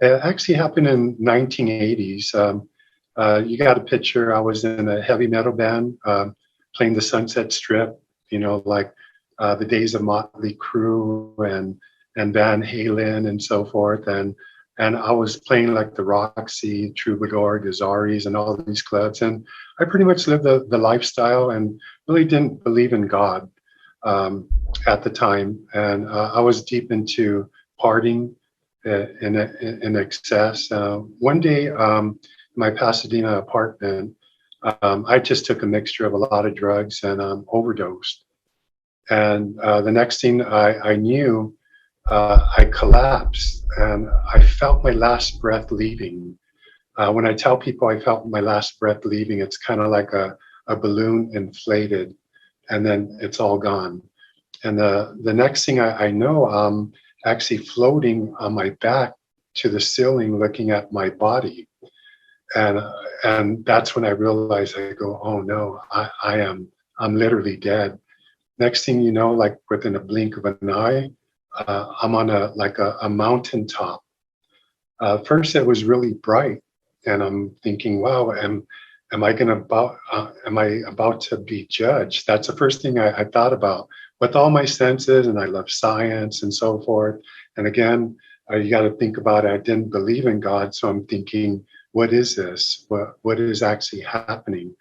It actually happened in 1980s. You got a picture. I was in a heavy metal band playing the Sunset Strip, like the days of Motley Crue and Van Halen and so forth. And I was playing like the Roxy, Troubadour, Gazzarri's, and all these clubs. And I pretty much lived the lifestyle and really didn't believe in God at the time. And I was deep into partying in excess. One day, my Pasadena apartment, I just took a mixture of a lot of drugs and overdosed. And the next thing I knew, I collapsed and I felt my last breath leaving. When I tell people I felt my last breath leaving, it's kind of like a balloon inflated and then it's all gone. And the next thing I know, I'm actually floating on my back to the ceiling looking at my body. And that's when I realized, I go, oh no, I'm literally dead. Next thing you know, like within a blink of an eye, I'm on a mountaintop. First, it was really bright, and I'm thinking, wow, am I about to be judged? That's the first thing I thought about with all my senses, and I love science and so forth. And again, you got to think about it. I didn't believe in God, so I'm thinking, what is this? What is actually happening?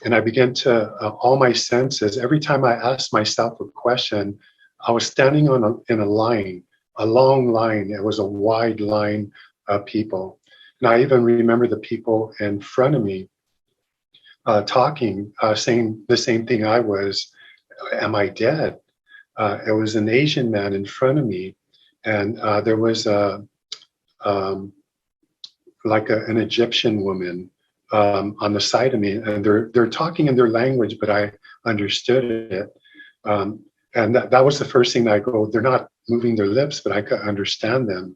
And I began to all my senses. Every time I asked myself a question, I was standing in a line, a long line. It was a wide line of people. And I even remember the people in front of me talking, saying the same thing I was, am I dead? It was an Asian man in front of me. And there was an Egyptian woman on the side of me. And they're talking in their language, but I understood it. And that was the first thing that I go, they're not moving their lips, but I could understand them.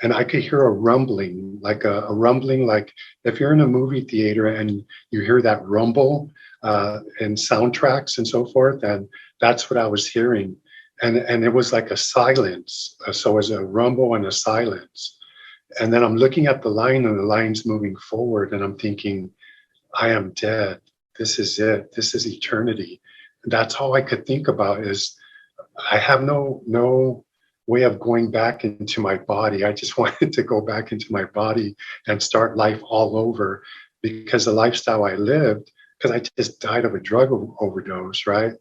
And I could hear a rumbling, like a rumbling, like if you're in a movie theater and you hear that rumble in soundtracks and so forth, and that's what I was hearing. And it was like a silence. So it was a rumble and a silence. And then I'm looking at the line and the line's moving forward and I'm thinking, I am dead. This is it. This is eternity. That's all I could think about is I have no way of going back into my body. I just wanted to go back into my body and start life all over because the lifestyle I lived, because I just died of a drug overdose, right?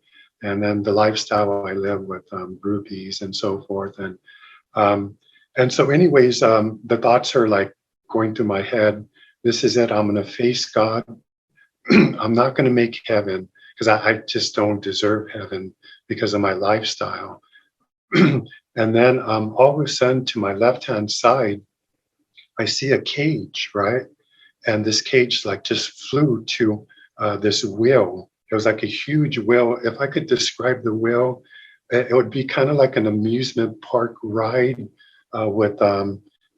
And then the lifestyle I lived with groupies and so forth. And so anyways, the thoughts are like going through my head. This is it. I'm going to face God. I'm not going to make heaven because I just don't deserve heaven because of my lifestyle. And then all of a sudden to my left-hand side, I see a cage, right? And this cage like just flew to this wheel. It was like a huge wheel. If I could describe the wheel, it would be kind of like an amusement park ride with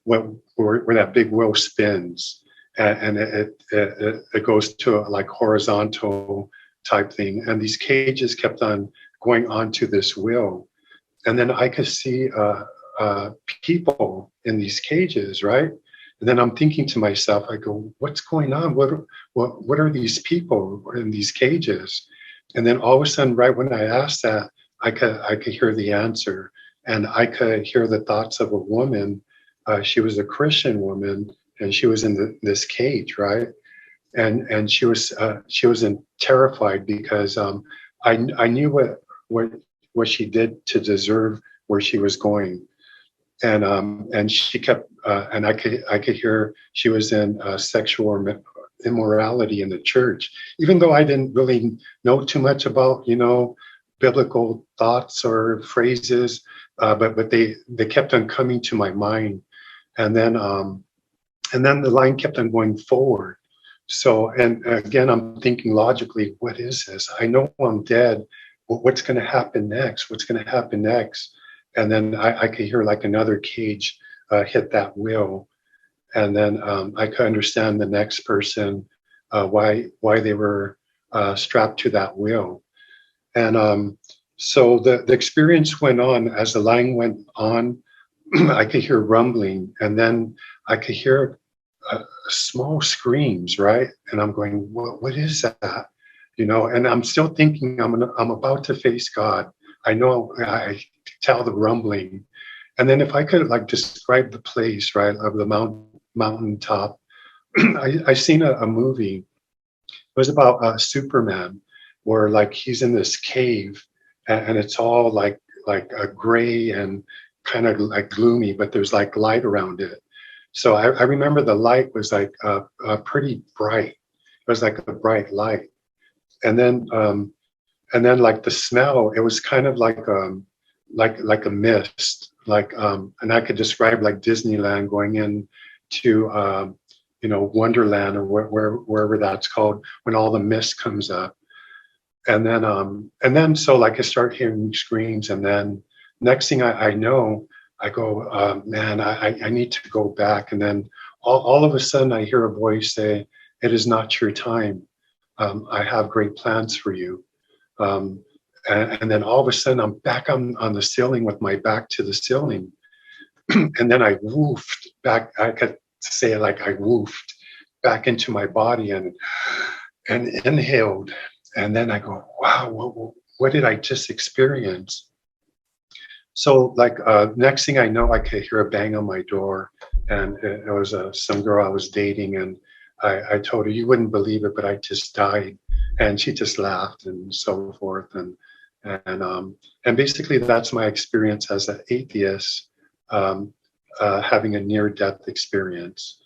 where that big wheel spins. And it goes to a like horizontal type thing. And these cages kept on going onto this wheel. And then I could see people in these cages, right? And then I'm thinking to myself, I go, what's going on? What are these people in these cages? And then all of a sudden, right when I asked that, I could hear the answer. And I could hear the thoughts of a woman. She was a Christian woman, and she was in this cage, right? And she was terrified because I knew what she did to deserve where she was going, and she kept and I could hear she was in sexual immorality in the church, even though I didn't really know too much about biblical thoughts or phrases, but they kept on coming to my mind, and then the line kept on going forward. So, and again, I'm thinking logically, what is this? I know I'm dead. What's going to happen next? What's going to happen next? And then I could hear like another cage hit that wheel. And then I could understand the next person, why they were strapped to that wheel. And so the experience went on as the line went on. I could hear rumbling, and then I could hear small screams, right? And I'm going, what is that? And I'm still thinking I'm about to face God. I know I tell the rumbling. And then if I could like describe the place, right, of the mountaintop, I seen a movie. It was about Superman, where like he's in this cave, and it's all like a gray and kind of like gloomy, but there's like light around it. So I remember the light was like pretty bright. It was like a bright light, and then like the smell, it was kind of like a mist, and I could describe like Disneyland going in to Wonderland, or wherever that's called, when all the mist comes up. And then so like I start hearing screams, and then next thing I know, I go, man, I need to go back. And then all of a sudden I hear a voice say, "It is not your time. I have great plans for you." And then all of a sudden I'm back on the ceiling with my back to the ceiling. And then I woofed back. I could say like I woofed back into my body and inhaled. And then I go, wow, what did I just experience? So like next thing I know, I could hear a bang on my door, and it was some girl I was dating, and I told her, "You wouldn't believe it, but I just died," and she just laughed and so forth, and basically that's my experience as an atheist, having a near-death experience.